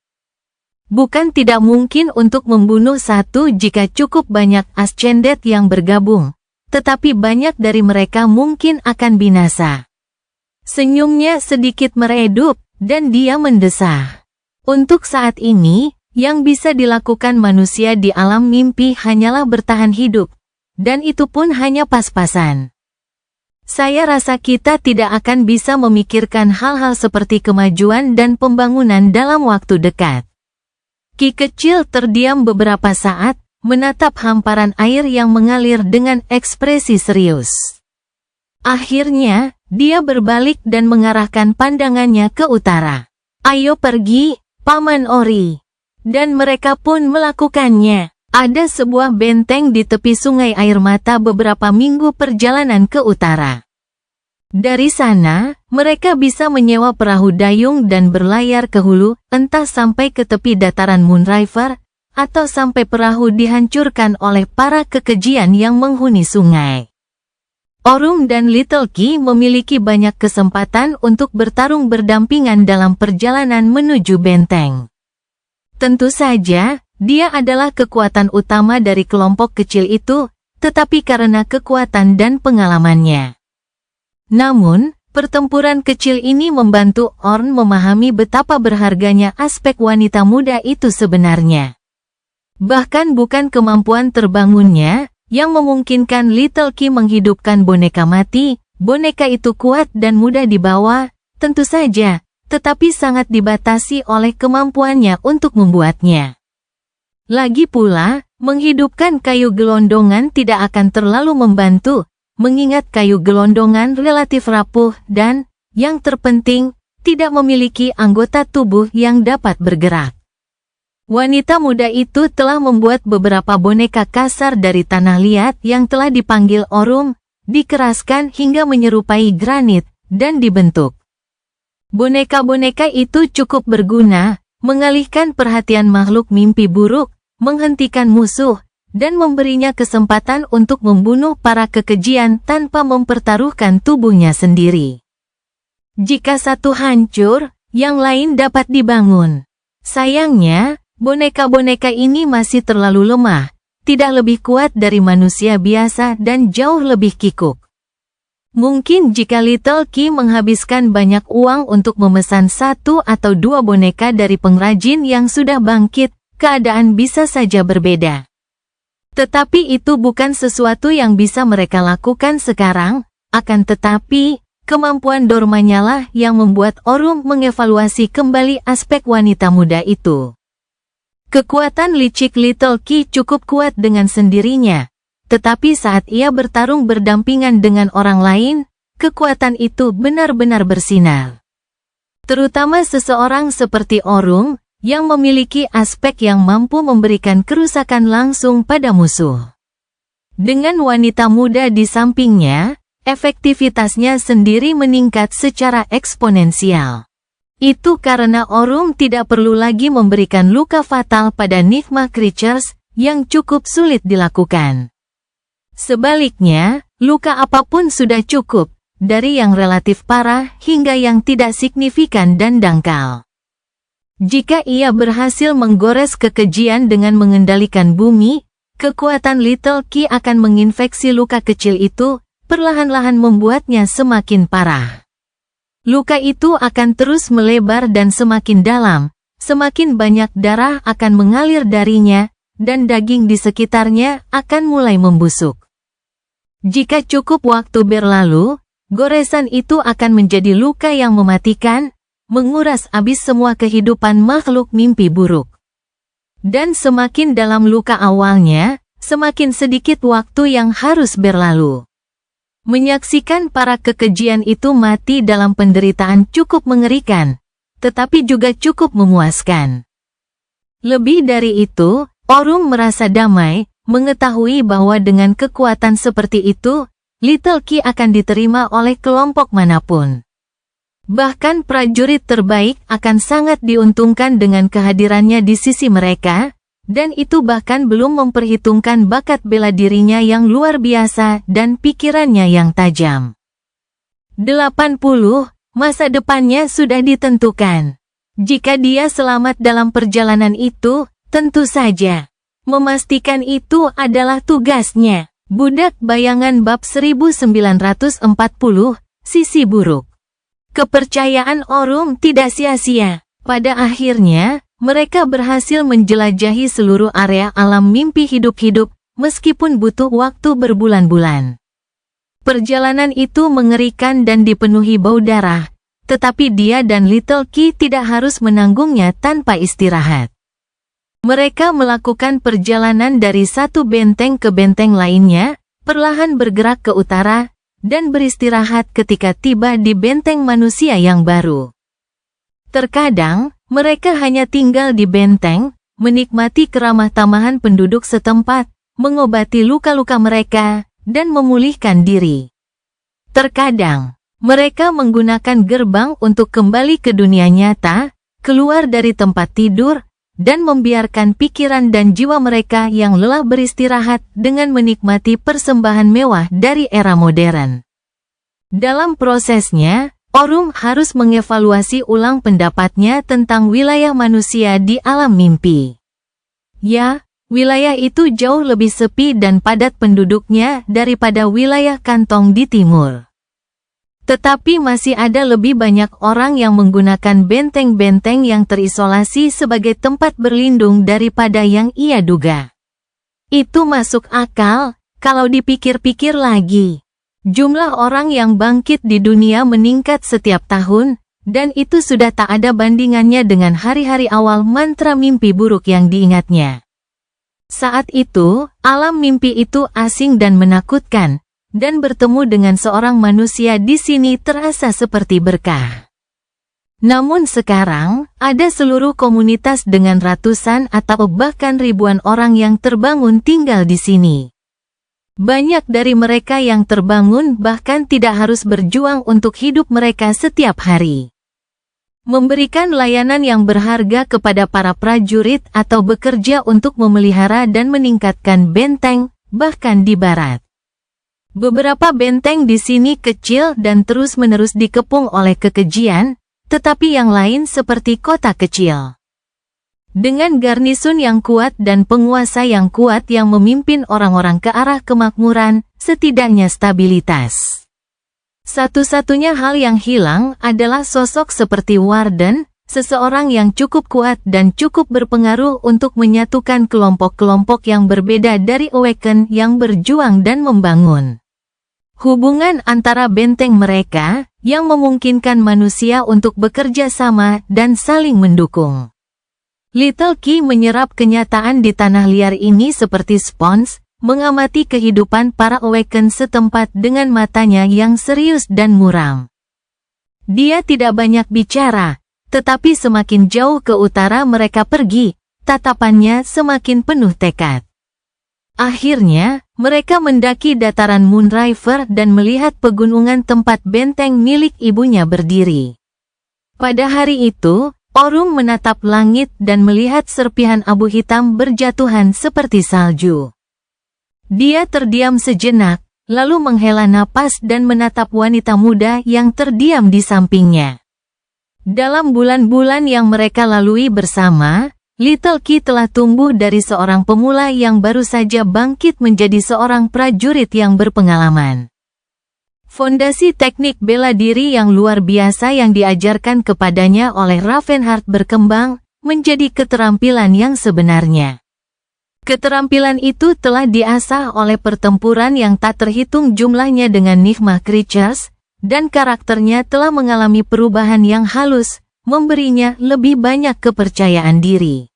Bukan tidak mungkin untuk membunuh satu jika cukup banyak Ascended yang bergabung, tetapi banyak dari mereka mungkin akan binasa. Senyumnya sedikit meredup, dan dia mendesah. Untuk saat ini, yang bisa dilakukan manusia di alam mimpi hanyalah bertahan hidup, dan itu pun hanya pas-pasan. Saya rasa kita tidak akan bisa memikirkan hal-hal seperti kemajuan dan pembangunan dalam waktu dekat. Ki kecil terdiam beberapa saat, menatap hamparan air yang mengalir dengan ekspresi serius. Akhirnya, dia berbalik dan mengarahkan pandangannya ke utara. Ayo pergi, Paman Ori. Dan mereka pun melakukannya. Ada sebuah benteng di tepi Sungai Air Mata beberapa minggu perjalanan ke utara. Dari sana, mereka bisa menyewa perahu dayung dan berlayar ke hulu, entah sampai ke tepi dataran Moonriver, atau sampai perahu dihancurkan oleh para kekejian yang menghuni sungai. Orung dan Little Ki memiliki banyak kesempatan untuk bertarung berdampingan dalam perjalanan menuju benteng. Tentu saja, dia adalah kekuatan utama dari kelompok kecil itu, tetapi karena kekuatan dan pengalamannya. Namun, pertempuran kecil ini membantu Orn memahami betapa berharganya aspek wanita muda itu sebenarnya. Bahkan bukan kemampuan terbangunnya, yang memungkinkan Little Ki menghidupkan boneka mati, boneka itu kuat dan mudah dibawa, tentu saja, tetapi sangat dibatasi oleh kemampuannya untuk membuatnya. Lagi pula, menghidupkan kayu gelondongan tidak akan terlalu membantu, mengingat kayu gelondongan relatif rapuh dan, yang terpenting, tidak memiliki anggota tubuh yang dapat bergerak. Wanita muda itu telah membuat beberapa boneka kasar dari tanah liat yang telah dipanggil Orung, dikeraskan hingga menyerupai granit, dan dibentuk. Boneka-boneka itu cukup berguna, mengalihkan perhatian makhluk mimpi buruk, menghentikan musuh, dan memberinya kesempatan untuk membunuh para kekejian tanpa mempertaruhkan tubuhnya sendiri. Jika satu hancur, yang lain dapat dibangun. Sayangnya, boneka-boneka ini masih terlalu lemah, tidak lebih kuat dari manusia biasa dan jauh lebih kikuk. Mungkin jika Little Ki menghabiskan banyak uang untuk memesan satu atau dua boneka dari pengrajin yang sudah bangkit, keadaan bisa saja berbeda. Tetapi itu bukan sesuatu yang bisa mereka lakukan sekarang, akan tetapi, kemampuan Dormanya lah yang membuat Orung mengevaluasi kembali aspek wanita muda itu. Kekuatan licik Little Ki cukup kuat dengan sendirinya, tetapi saat ia bertarung berdampingan dengan orang lain, kekuatan itu benar-benar bersinar. Terutama seseorang seperti Orung, yang memiliki aspek yang mampu memberikan kerusakan langsung pada musuh. Dengan wanita muda di sampingnya, efektivitasnya sendiri meningkat secara eksponensial. Itu karena Orum tidak perlu lagi memberikan luka fatal pada Nigma creatures yang cukup sulit dilakukan. Sebaliknya, luka apapun sudah cukup, dari yang relatif parah hingga yang tidak signifikan dan dangkal. Jika ia berhasil menggores kekejian dengan mengendalikan bumi, kekuatan Little Ki akan menginfeksi luka kecil itu, perlahan-lahan membuatnya semakin parah. Luka itu akan terus melebar dan semakin dalam, semakin banyak darah akan mengalir darinya, dan daging di sekitarnya akan mulai membusuk. Jika cukup waktu berlalu, goresan itu akan menjadi luka yang mematikan, menguras habis semua kehidupan makhluk mimpi buruk. Dan semakin dalam luka awalnya, semakin sedikit waktu yang harus berlalu. Menyaksikan para kekejian itu mati dalam penderitaan cukup mengerikan, tetapi juga cukup memuaskan. Lebih dari itu, Orum merasa damai, mengetahui bahwa dengan kekuatan seperti itu, Little Ki akan diterima oleh kelompok manapun. Bahkan prajurit terbaik akan sangat diuntungkan dengan kehadirannya di sisi mereka, dan itu bahkan belum memperhitungkan bakat bela dirinya yang luar biasa dan pikirannya yang tajam. 80, masa depannya sudah ditentukan. Jika dia selamat dalam perjalanan itu, tentu saja. Memastikan itu adalah tugasnya. Budak Bayangan bab 1940, Sisi Buruk. Kepercayaan Orum tidak sia-sia. Pada akhirnya, mereka berhasil menjelajahi seluruh area alam mimpi hidup-hidup, meskipun butuh waktu berbulan-bulan. Perjalanan itu mengerikan dan dipenuhi bau darah, tetapi dia dan Little Ki tidak harus menanggungnya tanpa istirahat. Mereka melakukan perjalanan dari satu benteng ke benteng lainnya, perlahan bergerak ke utara, dan beristirahat ketika tiba di benteng manusia yang baru. Terkadang, mereka hanya tinggal di benteng, menikmati keramah tamahan penduduk setempat, mengobati luka-luka mereka, dan memulihkan diri. Terkadang, mereka menggunakan gerbang untuk kembali ke dunia nyata, keluar dari tempat tidur, dan membiarkan pikiran dan jiwa mereka yang lelah beristirahat dengan menikmati persembahan mewah dari era modern. Dalam prosesnya, Orum harus mengevaluasi ulang pendapatnya tentang wilayah manusia di alam mimpi. Ya, wilayah itu jauh lebih sepi dan padat penduduknya daripada wilayah Kantong di timur. Tetapi masih ada lebih banyak orang yang menggunakan benteng-benteng yang terisolasi sebagai tempat berlindung daripada yang ia duga. Itu masuk akal, kalau dipikir-pikir lagi. Jumlah orang yang bangkit di dunia meningkat setiap tahun, dan itu sudah tak ada bandingannya dengan hari-hari awal mantra mimpi buruk yang diingatnya. Saat itu, alam mimpi itu asing dan menakutkan, dan bertemu dengan seorang manusia di sini terasa seperti berkah. Namun sekarang, ada seluruh komunitas dengan ratusan atau bahkan ribuan orang yang terbangun tinggal di sini. Banyak dari mereka yang terbangun bahkan tidak harus berjuang untuk hidup mereka setiap hari. Memberikan layanan yang berharga kepada para prajurit atau bekerja untuk memelihara dan meningkatkan benteng, bahkan di barat. Beberapa benteng di sini kecil dan terus-menerus dikepung oleh kekejian, tetapi yang lain seperti kota kecil. Dengan garnisun yang kuat dan penguasa yang kuat yang memimpin orang-orang ke arah kemakmuran, setidaknya stabilitas. Satu-satunya hal yang hilang adalah sosok seperti Warden, seseorang yang cukup kuat dan cukup berpengaruh untuk menyatukan kelompok-kelompok yang berbeda dari Awaken yang berjuang dan membangun hubungan antara benteng mereka, yang memungkinkan manusia untuk bekerja sama dan saling mendukung. Little Ki menyerap kenyataan di tanah liar ini seperti spons, mengamati kehidupan para Awaken setempat dengan matanya yang serius dan muram. Dia tidak banyak bicara, tetapi semakin jauh ke utara mereka pergi, tatapannya semakin penuh tekad. Akhirnya, mereka mendaki dataran Moonriver dan melihat pegunungan tempat benteng milik ibunya berdiri. Pada hari itu, Orung menatap langit dan melihat serpihan abu hitam berjatuhan seperti salju. Dia terdiam sejenak, lalu menghela napas dan menatap wanita muda yang terdiam di sampingnya. Dalam bulan-bulan yang mereka lalui bersama, Little Ki telah tumbuh dari seorang pemula yang baru saja bangkit menjadi seorang prajurit yang berpengalaman. Fondasi teknik bela diri yang luar biasa yang diajarkan kepadanya oleh Ravenheart berkembang menjadi keterampilan yang sebenarnya. Keterampilan itu telah diasah oleh pertempuran yang tak terhitung jumlahnya dengan Nigma Creatures, dan karakternya telah mengalami perubahan yang halus, memberinya lebih banyak kepercayaan diri.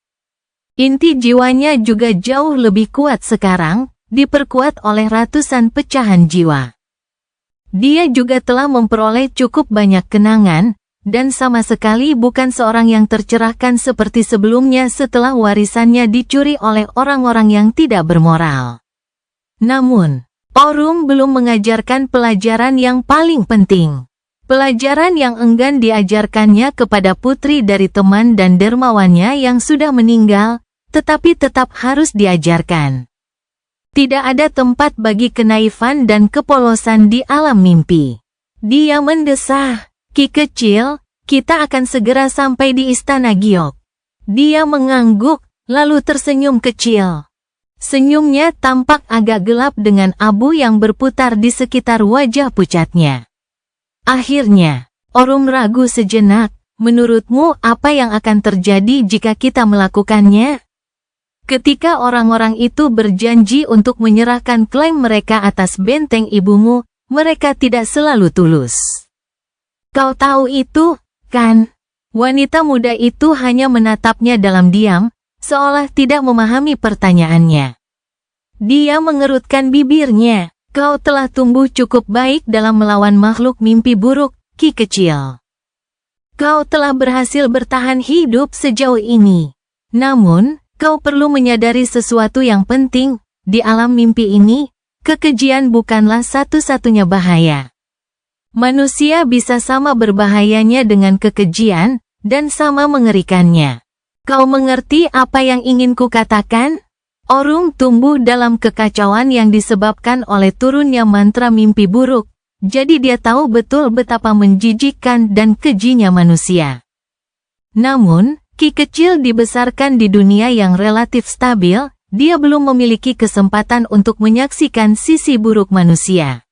Inti jiwanya juga jauh lebih kuat sekarang, diperkuat oleh ratusan pecahan jiwa. Dia juga telah memperoleh cukup banyak kenangan, dan sama sekali bukan seorang yang tercerahkan seperti sebelumnya setelah warisannya dicuri oleh orang-orang yang tidak bermoral. Namun, Orung belum mengajarkan pelajaran yang paling penting. Pelajaran yang enggan diajarkannya kepada putri dari teman dan dermawannya yang sudah meninggal, tetapi tetap harus diajarkan. Tidak ada tempat bagi kenaifan dan kepolosan di alam mimpi. Dia mendesah, "Ki kecil, kita akan segera sampai di istana Giok." Dia mengangguk, lalu tersenyum kecil. Senyumnya tampak agak gelap dengan abu yang berputar di sekitar wajah pucatnya. Akhirnya, Orung ragu sejenak, "Menurutmu apa yang akan terjadi jika kita melakukannya?" Ketika orang-orang itu berjanji untuk menyerahkan klaim mereka atas benteng ibumu, mereka tidak selalu tulus. "Kau tahu itu, kan?" Wanita muda itu hanya menatapnya dalam diam, seolah tidak memahami pertanyaannya. Dia mengerutkan bibirnya. "Kau telah tumbuh cukup baik dalam melawan makhluk mimpi buruk, Ki kecil. Kau telah berhasil bertahan hidup sejauh ini. Namun, kau perlu menyadari sesuatu yang penting, di alam mimpi ini, kekejian bukanlah satu-satunya bahaya. Manusia bisa sama berbahayanya dengan kekejian, dan sama mengerikannya. Kau mengerti apa yang ingin kukatakan?" Orung tumbuh dalam kekacauan yang disebabkan oleh turunnya mantra mimpi buruk, jadi dia tahu betul betapa menjijikkan dan kejinya manusia. Namun, Ki kecil dibesarkan di dunia yang relatif stabil, dia belum memiliki kesempatan untuk menyaksikan sisi buruk manusia.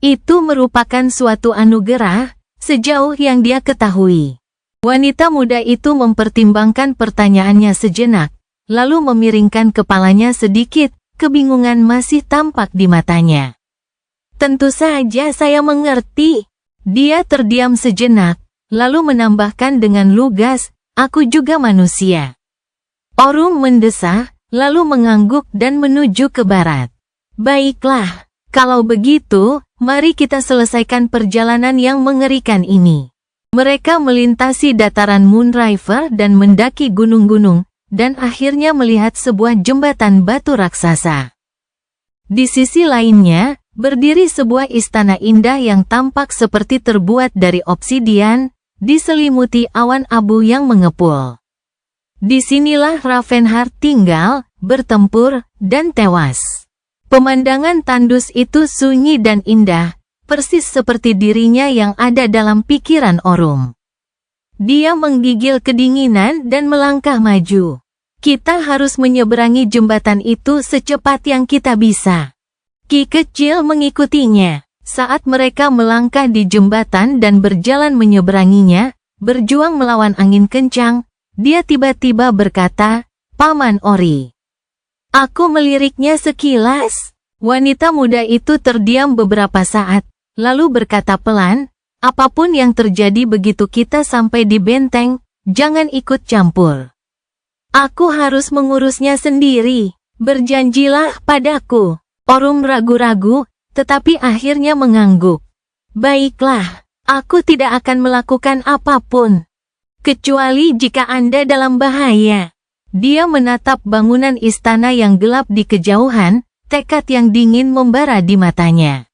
Itu merupakan suatu anugerah, sejauh yang dia ketahui. Wanita muda itu mempertimbangkan pertanyaannya sejenak, lalu memiringkan kepalanya sedikit, kebingungan masih tampak di matanya. "Tentu saja saya mengerti." Dia terdiam sejenak, lalu menambahkan dengan lugas, "Aku juga manusia." Orung mendesah, lalu mengangguk dan menuju ke barat. "Baiklah, kalau begitu, mari kita selesaikan perjalanan yang mengerikan ini." Mereka melintasi dataran Moonriver dan mendaki gunung-gunung, dan akhirnya melihat sebuah jembatan batu raksasa. Di sisi lainnya, berdiri sebuah istana indah yang tampak seperti terbuat dari obsidian, diselimuti awan abu yang mengepul. Disinilah Ravenheart tinggal, bertempur, dan tewas. Pemandangan tandus itu sunyi dan indah, persis seperti dirinya yang ada dalam pikiran Orung. Dia menggigil kedinginan dan melangkah maju. "Kita harus menyeberangi jembatan itu secepat yang kita bisa." Ki kecil mengikutinya. Saat mereka melangkah di jembatan dan berjalan menyeberanginya, berjuang melawan angin kencang, dia tiba-tiba berkata, "Paman Ori." Aku meliriknya sekilas. Wanita muda itu terdiam beberapa saat, lalu berkata pelan, "Apapun yang terjadi begitu kita sampai di benteng, jangan ikut campur. Aku harus mengurusnya sendiri. Berjanjilah padaku." Orung ragu-ragu, tetapi akhirnya mengangguk. "Baiklah, aku tidak akan melakukan apapun. Kecuali jika Anda dalam bahaya." Dia menatap bangunan istana yang gelap di kejauhan, tekad yang dingin membara di matanya.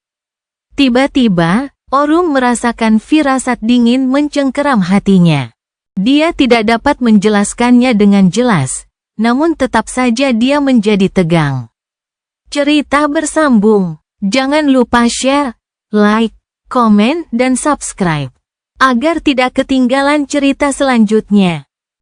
Tiba-tiba, Orun merasakan firasat dingin mencengkeram hatinya. Dia tidak dapat menjelaskannya dengan jelas, namun tetap saja dia menjadi tegang. Cerita bersambung. Jangan lupa share, like, komen, dan subscribe, agar tidak ketinggalan cerita selanjutnya.